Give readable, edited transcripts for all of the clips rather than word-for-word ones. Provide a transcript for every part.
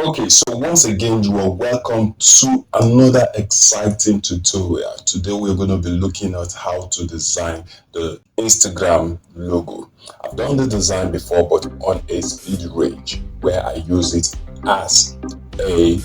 Okay, so once again, you are welcome to another exciting tutorial. Today, we're going to be looking at how to design the Instagram logo. I've done the design before, but on a speed range where I use it as a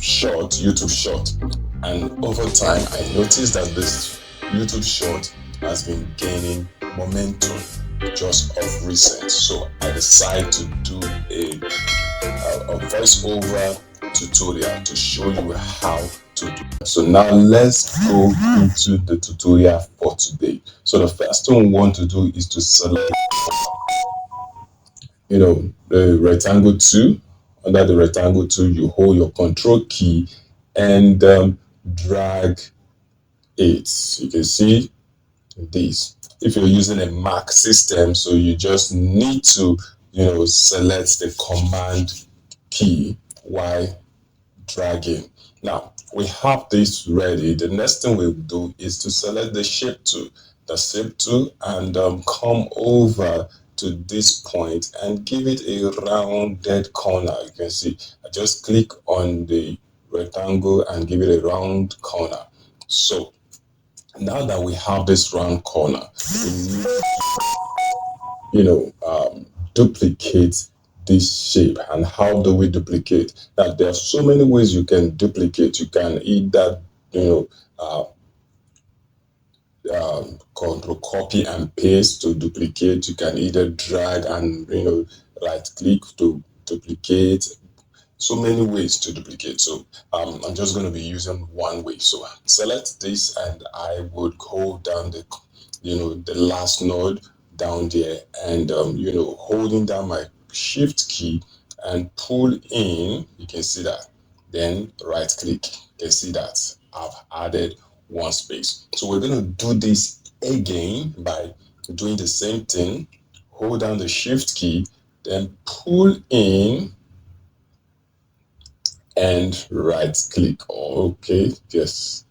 short, YouTube short. And over time, I noticed that this YouTube short has been gaining momentum just of recent. So I decided to do a voiceover tutorial to show you how to do it. So now let's go into the tutorial for today. So the first thing we want to do is to select, the rectangle tool. Under the rectangle tool, you hold your control key and drag it. You can see this. If you're using a Mac system, so you just need to, select the command key while dragging. Now we have this ready. The next thing we'll do is to select the shape tool, and come over to this point and give it a rounded corner. You can see I just click on the rectangle and give it a round corner. So now that we have this round corner, we need duplicate this shape. And how do we duplicate? Now there are so many ways you can duplicate. You can either control copy and paste to duplicate. You can either drag and right click to duplicate. So many ways to duplicate. So I'm just going to be using one way. So select this and I would go down the last node down there and holding down my shift key and pull in. You can see that. Then right click. You can see that I've added one space. So we're going to do this again by doing the same thing. Hold down the shift key, then pull in and right click. Okay, yes,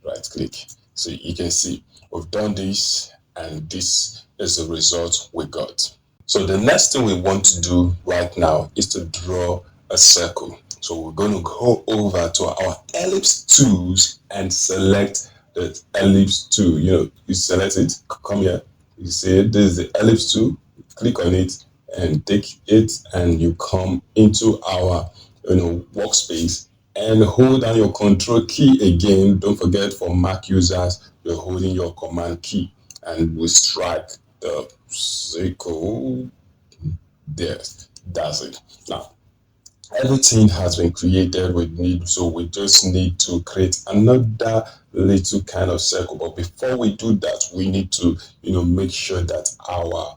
right click. So you can see we've done this and this is the result we got. So the next thing we want to do right now is to draw a circle. So we're going to go over to our ellipse tools and select the ellipse tool. You select it, come here, you see it, this is the ellipse tool, click on it and take it and you come into our workspace and hold down your control key again. Don't forget, for Mac users, you're holding your command key and we strike the circle there. That's it. Now everything has been created so we just need to create another little kind of circle. But before we do that, we need to make sure that our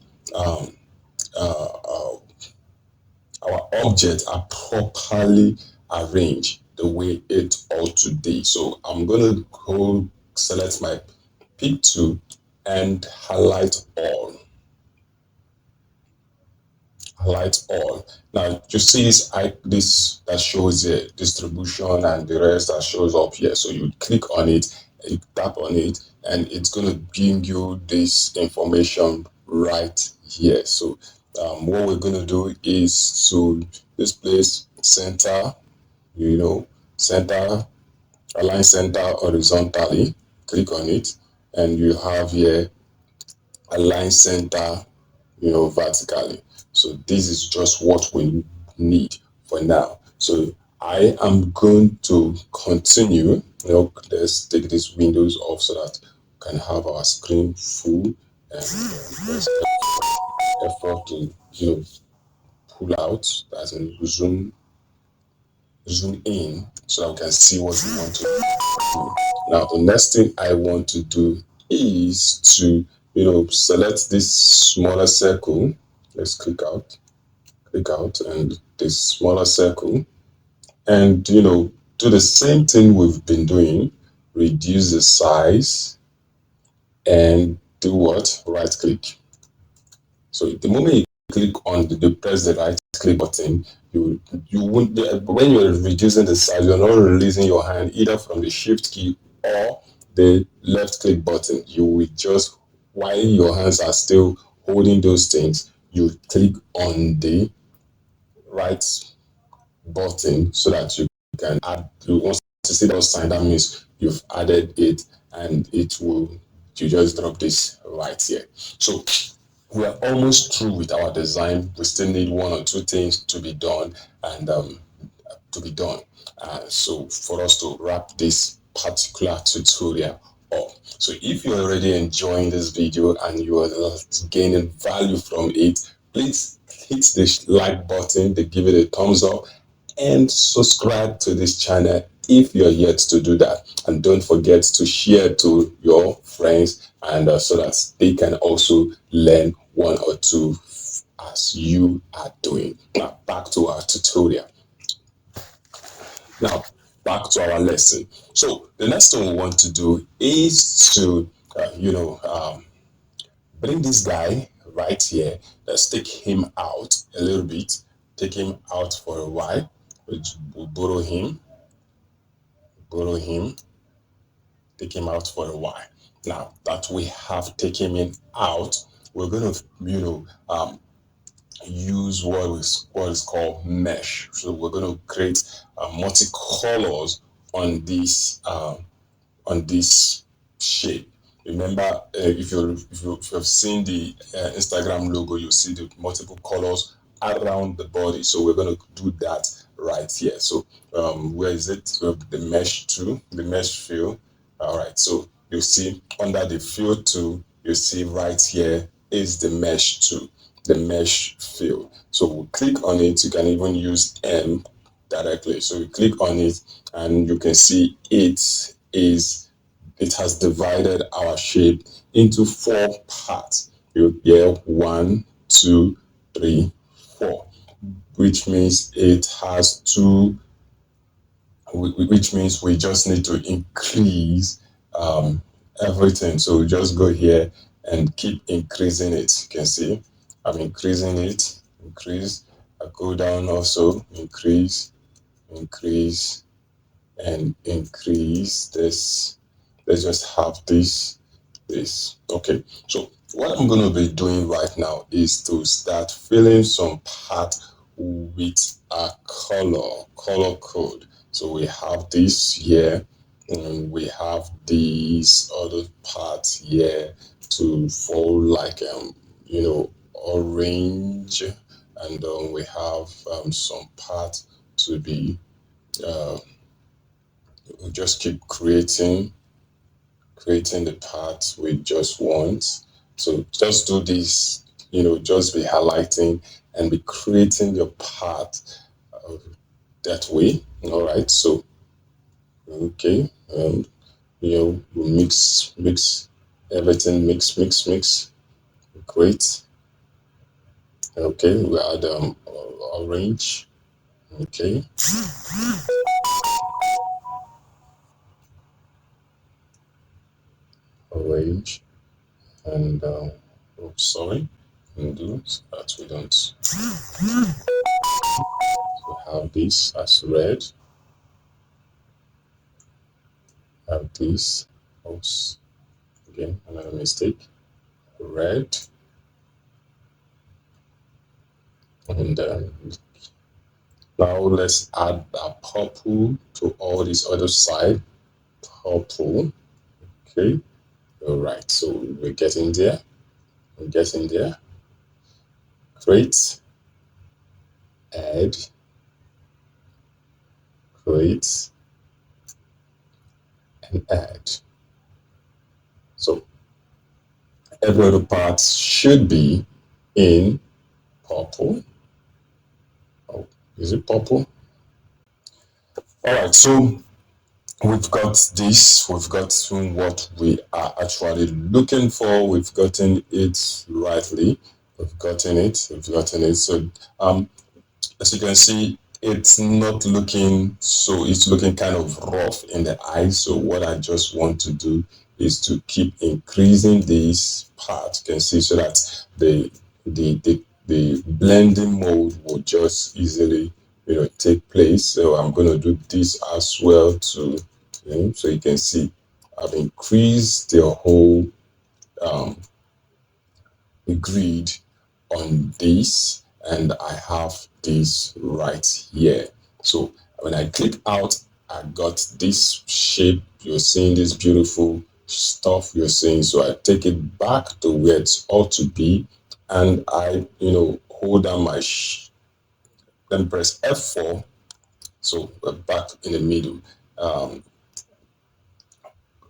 objects are properly arranged the way it ought to be. So I'm going to go select my pick tool and highlight all. Now you see this that shows the distribution and the rest that shows up here. So you click on it, you tap on it, and it's going to give you this information right here. So what we're going to do is to this place center, center, align center horizontally. Click on it, and you have here align center vertically. So this is just what we need for now. So I am going to continue. Let's take these windows off so that we can have our screen full, and let's effort to pull out, that's in zoom in, so that we can see what we want to do. Now the next thing I want to do is to select this smaller circle. Let's click out and this smaller circle, and do the same thing we've been doing. Reduce the size and do what? Right click. So the moment you click on press the right click button, you won't, when you're reducing the size, you're not releasing your hand either from the shift key or the left click button. You will just, while your hands are still holding those things, you click on the right button so that you can add. Once you see that sign, that means you've added it, and it will. You just drop this right here. So we're almost through with our design. We still need one or two things to be done, and so for us to wrap this particular tutorial up. So if you're already enjoying this video and you are gaining value from it, please hit the like button, they give it a thumbs up, and subscribe to this channel if you're yet to do that. And don't forget to share to your friends, and so that they can also learn one or two as you are doing. Now back to our tutorial. Now, back to our lesson. So the next thing we want to do is to, bring this guy right here. Let's take him out a little bit. Take him out for a while. We'll borrow him, take him out for a while. Now that we have taken him out, we're going to, use what is called mesh. So we're going to create multicolors on this shape. Remember, if you've seen the Instagram logo, you see the multiple colors around the body. So we're going to do that right here. So where is it? So the mesh tool, the mesh fill. All right. So you see under the fill tool, you see right here is the mesh tool, the mesh fill. So we'll click on it. You can even use M directly. So you click on it, and you can see it has divided our shape into 4 parts. You get 1, 2, 3, 4, which means it has 2, which means we just need to increase everything. So we just go here and keep increasing it. You can see I'm increasing it, increase. I go down also, increase, and increase this. Let's just have this. Okay, so what I'm going to be doing right now is to start filling some part with a color code. So we have this here, and we have these other parts here to fall like orange, and we have some part to be we just keep creating the parts we just want. So just do this, just be highlighting and be creating your part that way. All right. So okay, we mix everything, mix. Great. Okay, we add orange. Okay. Orange, and sorry, undo so that we don't. So have this as red. Have this. Oops. Again, another mistake. Red, and now let's add a purple to all this other side. Purple. Okay. All right. So we're getting there. Create, add, create, and add. So every other part should be in purple. Oh, is it purple? All right. So we've got this. We've got what we are actually looking for. We've gotten it rightly. We've gotten it. So as you can see, it's not looking so. It's looking kind of rough in the eye. So what I just want to do is to keep increasing this part. You can see so that the blending mode will just easily take place. So I'm going to do this as well too. So you can see I've increased the whole grid on this, and I have this right here. So when I click out, I got this shape. You're seeing this beautiful stuff you're seeing. So I take it back to where it's ought to be, and I, hold down my then press F4. So we're back in the middle. Um,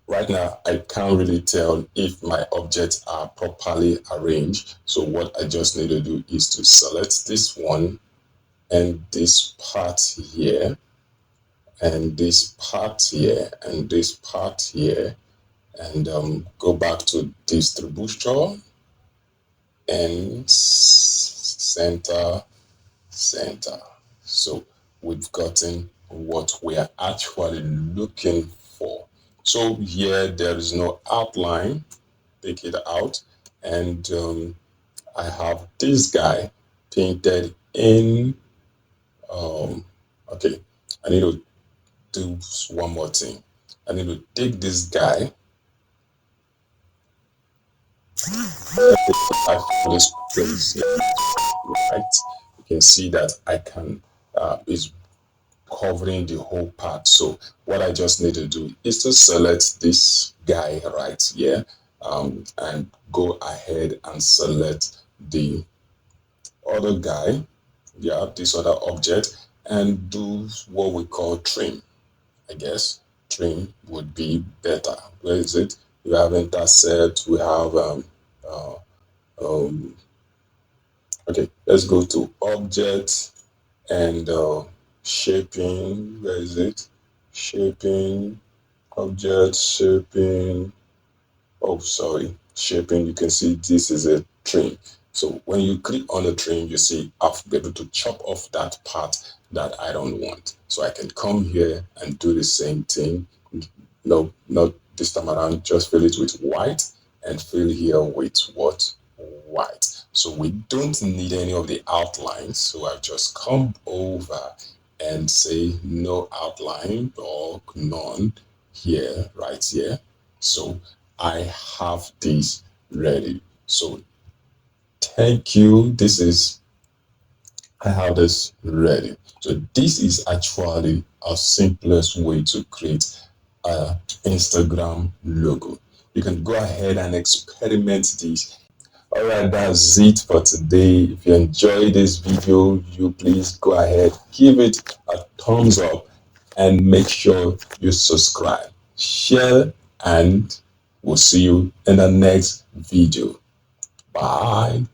right now, I can't really tell if my objects are properly arranged. So what I just need to do is to select this one and this part here, and this part here, and this part here, and go back to distribution and center. So we've gotten what we are actually looking for. So here there is no outline. Take it out, and I have this guy painted in. Okay, I need to do one more thing. I need to take this guy. Actually, space, right? You can see that I can. Is covering the whole part. So what I just need to do is to select this guy right here, and go ahead and select the other guy, yeah, this other object, and do what we call trim. I guess trim would be better. Where is it? We have intercept, we have uh, um okay, let's go to object and shaping. Where is it? Shaping, object, shaping. Oh, sorry, shaping. You can see this is a trim. So when you click on the trim, you see I've been able to chop off that part that I don't want. So I can come here and do the same thing. No, not this time around. Just fill it with white and fill here with what? White. So we don't need any of the outlines. So I've just come over and say no outline or none here, right here. So I have this ready. So thank you. I have this ready. So this is actually our simplest way to create an Instagram logo. You can go ahead and experiment this. All right, that's it for today. If you enjoyed this video, you please go ahead, give it a thumbs up, and make sure you subscribe, share, and we'll see you in the next video. Bye.